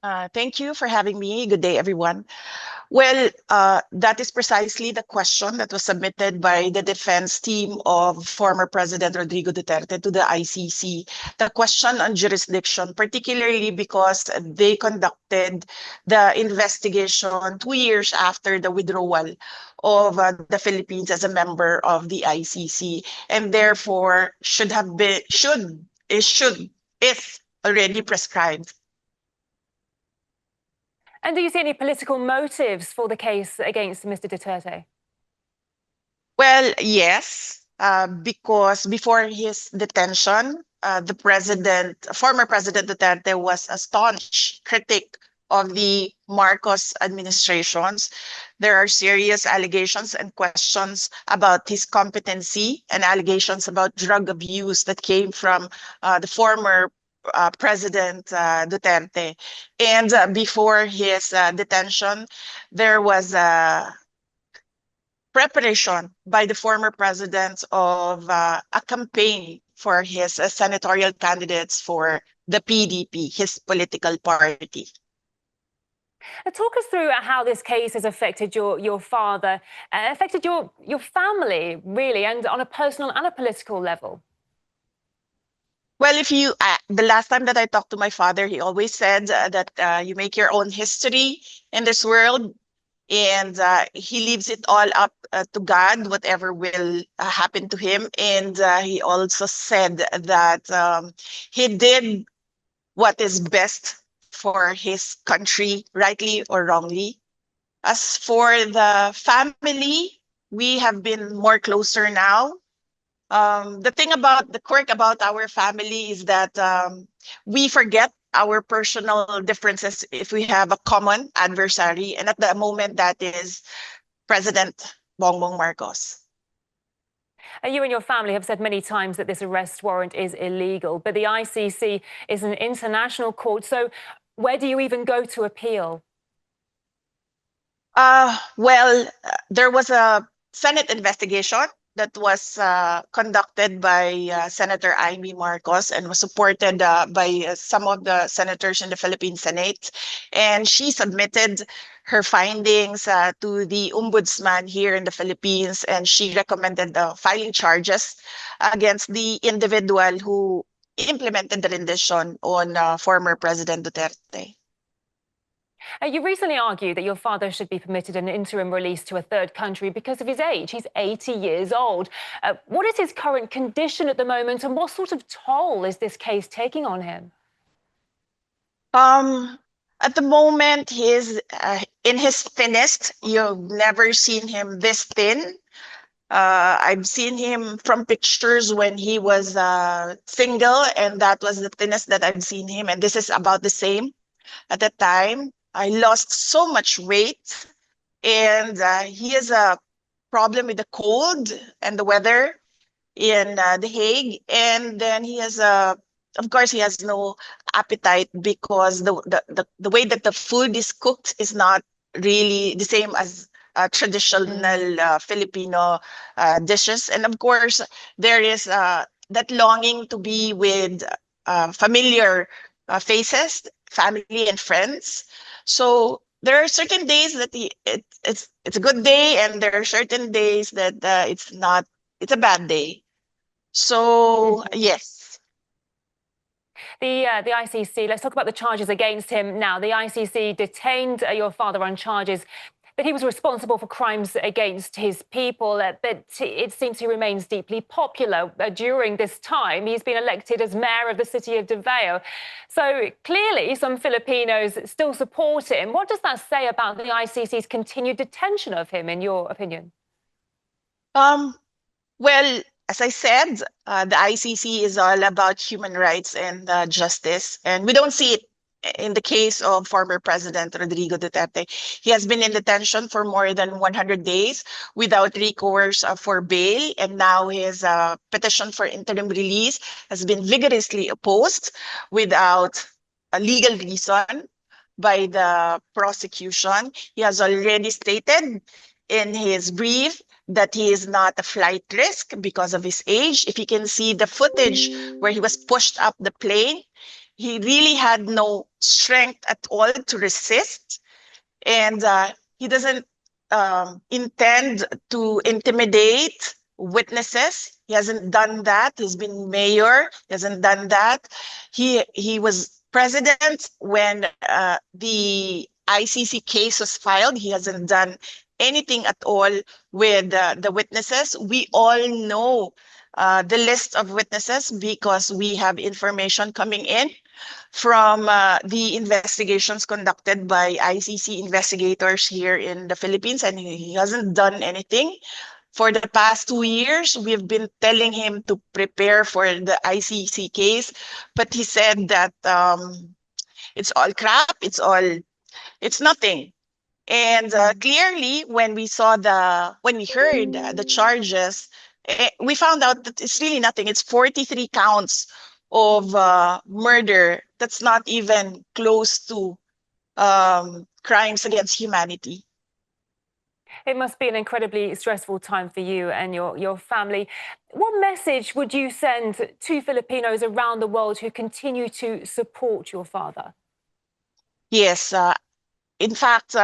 Thank you for having me. Good day, everyone. Well, that is precisely the question that was submitted by the defense team of former President Rodrigo Duterte to the ICC. The question on jurisdiction, particularly because they conducted the investigation 2 years after the withdrawal of the Philippines as a member of the ICC, and therefore should have been is already prescribed. And do you see any political motives for the case against Mr. Duterte? Well, yes, because before his detention, former President Duterte was a staunch critic of the Marcos administrations. There are serious allegations and questions about his competency and allegations about drug abuse that came from the former President Duterte. And before his detention, there was a preparation by the former president of a campaign for his senatorial candidates for the PDP, his political party. Talk us through how this case has affected your father, affected your family, really, and on a personal and a political level. Well, if you, the last time that I talked to my father, he always said that you make your own history in this world, and he leaves it all up to God, whatever will happen to him. And he also said that he did what is best for his country, rightly or wrongly. As for the family, we have been more closer now. The quirk about our family is that we forget our personal differences if we have a common adversary, and at the moment that is President Bongbong Marcos. You and your family have said many times that this arrest warrant is illegal, but the ICC is an international court, so where do you even go to appeal? There was a Senate investigation that was conducted by Senator Amy Marcos and was supported by some of the senators in the Philippine Senate. And she submitted her findings to the ombudsman here in the Philippines, and she recommended filing charges against the individual who implemented the rendition on former President Duterte. You recently argued that your father should be permitted an interim release to a third country because of his age. He's 80 years old. What is his current condition at the moment, and what sort of toll is this case taking on him? At the moment, he's in his thinnest. You've never seen him this thin. I've seen him from pictures when he was single, and that was the thinnest that I've seen him. And this is about the same at that time. I lost so much weight, and he has a problem with the cold and the weather in The Hague. And then of course, he has no appetite because the way that the food is cooked is not really the same as traditional Filipino dishes. And of course, there is that longing to be with familiar faces, family and friends. So there are certain days that it's a good day, and there are certain days that it's a bad day. So yes. The ICC, let's talk about the charges against him now. The ICC detained your father on charges that he was responsible for crimes against his people, but it seems he remains deeply popular during this time. He's been elected as mayor of the city of Davao. So clearly some Filipinos still support him. What does that say about the ICC's continued detention of him, in your opinion? Well, as I said, the ICC is all about human rights and justice, and we don't see it in the case of former President Rodrigo Duterte. He has been in detention for more than 100 days without recourse for bail, and now his petition for interim release has been vigorously opposed without a legal reason by the prosecution. He has already stated in his brief that he is not a flight risk because of his age. If you can see the footage where he was pushed up the plane, he really had no strength at all to resist, and he doesn't intend to intimidate witnesses. He hasn't done that. He's been mayor. He hasn't done that. He was president when the ICC case was filed. He hasn't done anything at all with the witnesses. We all know the list of witnesses because we have information coming in from the investigations conducted by ICC investigators here in the Philippines, and he hasn't done anything. For the past 2 years, we've been telling him to prepare for the ICC case, but he said that it's all crap, it's nothing. And clearly, when we heard the charges, we found out that it's really nothing. It's 43 counts of murder. That's not even close to crimes against humanity. It must be an incredibly stressful time for you and your family. What message would you send to Filipinos around the world who continue to support your father? Yes, in fact,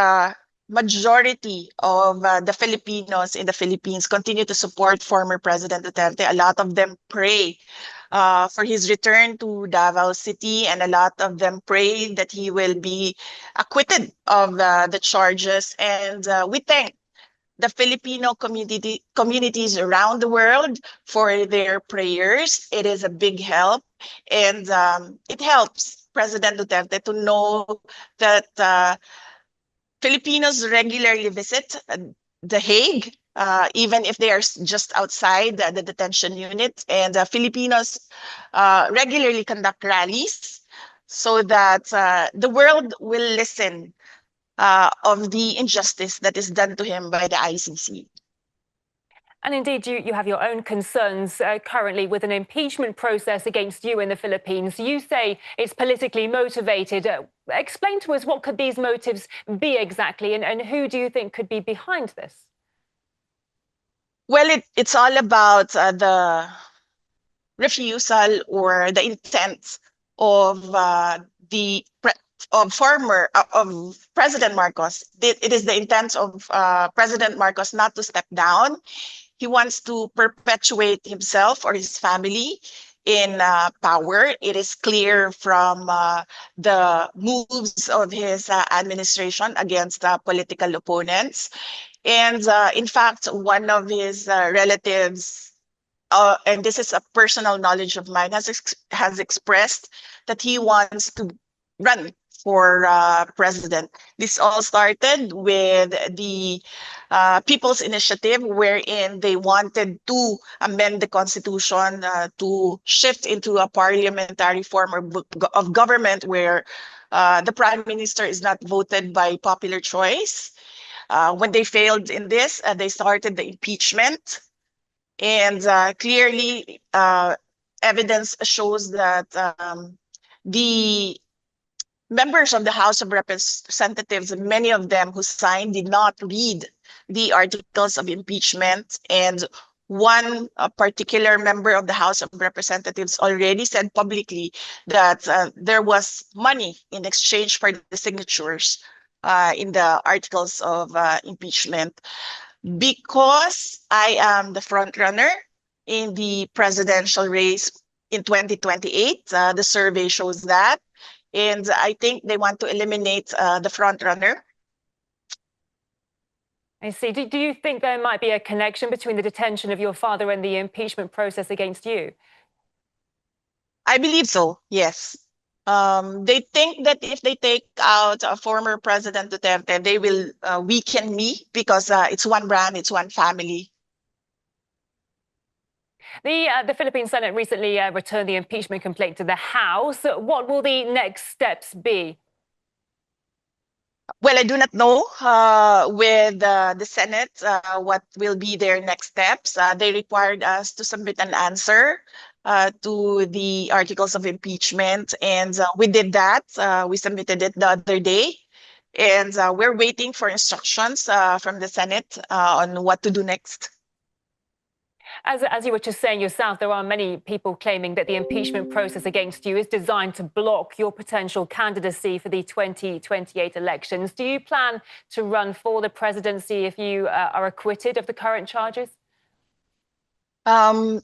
majority of the Filipinos in the Philippines continue to support former President Duterte. A lot of them pray for his return to Davao City, and a lot of them pray that he will be acquitted of the charges. And we thank the Filipino communities around the world for their prayers. It is a big help, and it helps President Duterte to know that Filipinos regularly visit The Hague, even if they are just outside the detention unit, and Filipinos regularly conduct rallies so that the world will listen of the injustice that is done to him by the ICC. And indeed, you have your own concerns currently with an impeachment process against you in the Philippines. You say it's politically motivated. Explain to us, what could these motives be exactly, and who do you think could be behind this? Well, it's all about the refusal or the intent of the former of President Marcos. It is the intent of President Marcos not to step down. He wants to perpetuate himself or his family in power. It is clear from the moves of his administration against political opponents. And in fact, one of his relatives, and this is a personal knowledge of mine, has expressed that he wants to run for president. This all started with the People's Initiative, wherein they wanted to amend the constitution to shift into a parliamentary form of government where the prime minister is not voted by popular choice. When they failed in this, they started the impeachment. And clearly, evidence shows that the members of the House of Representatives, many of them who signed, did not read the articles of impeachment. And one particular member of the House of Representatives already said publicly that there was money in exchange for the signatures in the articles of impeachment. Because I am the front runner in the presidential race in 2028, the survey shows that. And I think they want to eliminate the front runner. I see. Do you think there might be a connection between the detention of your father and the impeachment process against you? I believe so, yes. They think that if they take out former President Duterte, they will weaken me because it's one brand, it's one family. The Philippine Senate recently returned the impeachment complaint to the House. What will the next steps be? Well, I do not know with the Senate what will be their next steps. They required us to submit an answer to the articles of impeachment, and we did that. We submitted it the other day, and we're waiting for instructions from the Senate on what to do next. As you were just saying yourself, there are many people claiming that the impeachment process against you is designed to block your potential candidacy for the 2028 elections. Do you plan to run for the presidency if you are acquitted of the current charges? I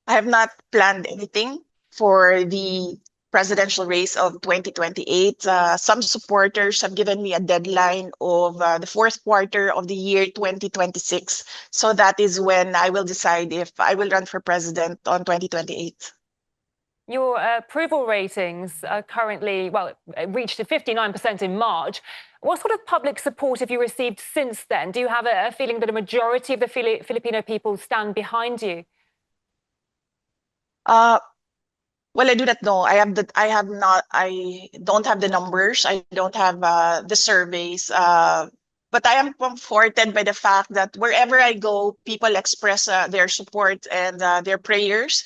have not planned anything for the presidential race of 2028. Some supporters have given me a deadline of the fourth quarter of the year 2026. So that is when I will decide if I will run for president on 2028. Your approval ratings are currently, well, it reached 59% in March. What sort of public support have you received since then? Do you have a feeling that a majority of the Filipino people stand behind you? Well, I do not know. I don't have the numbers. I don't have the surveys. But I am comforted by the fact that wherever I go, people express their support and their prayers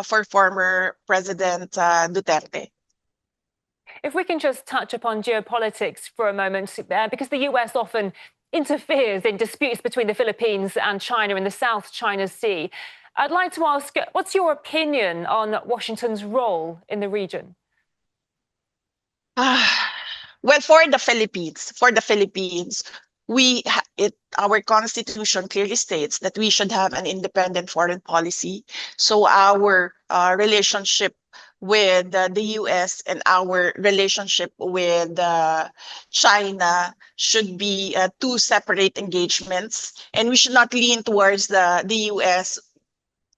for former President Duterte. If we can just touch upon geopolitics for a moment, because the US often interferes in disputes between the Philippines and China in the South China Sea. I'd like to ask, what's your opinion on Washington's role in the region? Well, for the Philippines, our constitution clearly states that we should have an independent foreign policy. So our relationship with the US and our relationship with China should be two separate engagements, and we should not lean towards the US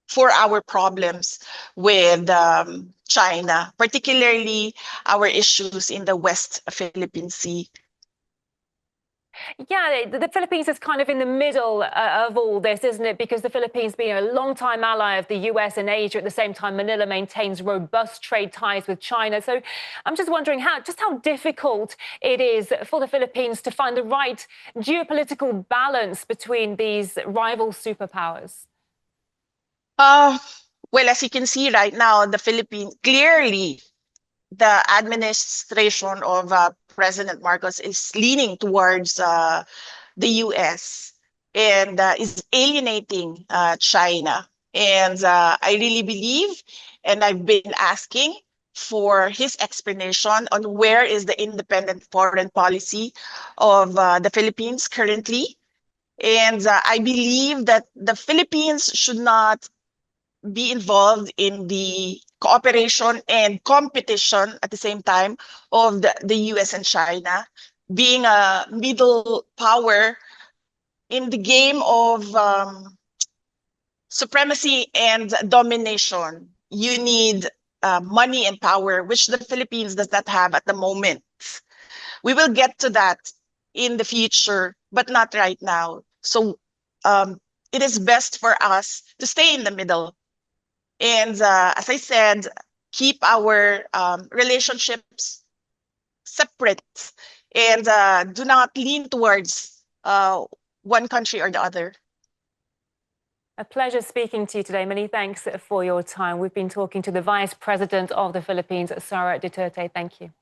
for our problems with China, particularly our issues in the West Philippine Sea. Yeah, the Philippines is kind of in the middle of all this, isn't it? Because the Philippines being a long-time ally of the US and Asia, at the same time, Manila maintains robust trade ties with China. So I'm just wondering how difficult it is for the Philippines to find the right geopolitical balance between these rival superpowers. Well, as you can see right now, the Philippines, clearly the administration of President Marcos is leaning towards the US and is alienating China. And I really believe, and I've been asking for his explanation on where is the independent foreign policy of the Philippines currently. And I believe that the Philippines should not be involved in the cooperation and competition at the same time of the US and China, being a middle power in the game of supremacy and domination. You need money and power, which the Philippines does not have at the moment. We will get to that in the future, but not right now. So it is best for us to stay in the middle. And as I said, keep our relationships separate and do not lean towards one country or the other. A pleasure speaking to you today. Many thanks for your time. We've been talking to the Vice President of the Philippines, Sara Duterte. Thank you.